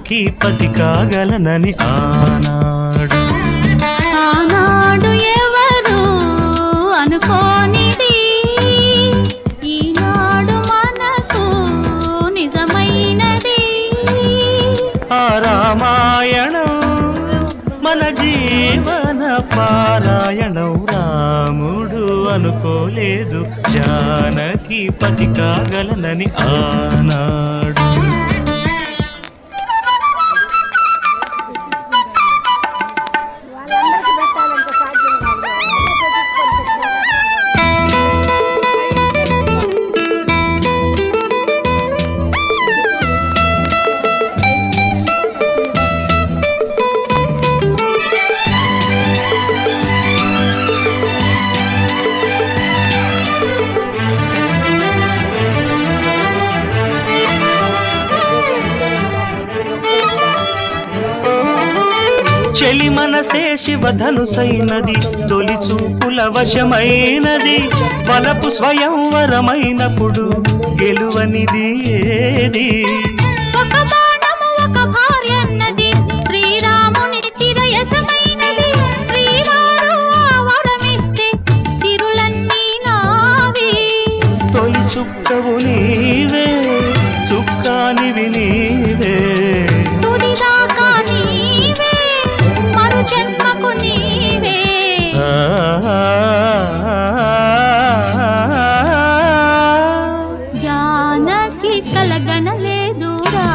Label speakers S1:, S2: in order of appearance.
S1: జానకి పతి కాగలనని ఆనాడు
S2: ఎవరు అనుకోనిది ఈనాడు మనకు నిజమైనది.
S1: ఆ రామాయణం మన జీవన పారాయణం. రాముడు అనుకోలేదు జానకి పతి కాగలనని ఆనాడు. చెలి మనసే శివధనుసైనది, తొలి చూపుల వశమైనది. వలపు స్వయంవరమైనప్పుడు గెలువనిది ఏది?
S2: ఒక బాణము ఒక భార్య అన్నది, శ్రీరాముని చిరయసమైనది. శ్రీవారు వరమిస్తే సిరులన్నీ నావి.
S1: తొలి చుక్కవు నీవే, చుక్కానివి నీవే.
S2: తుదిదాకా నీవే, మరు జన్మకు నీవే. జానకి కలగనలేదు రా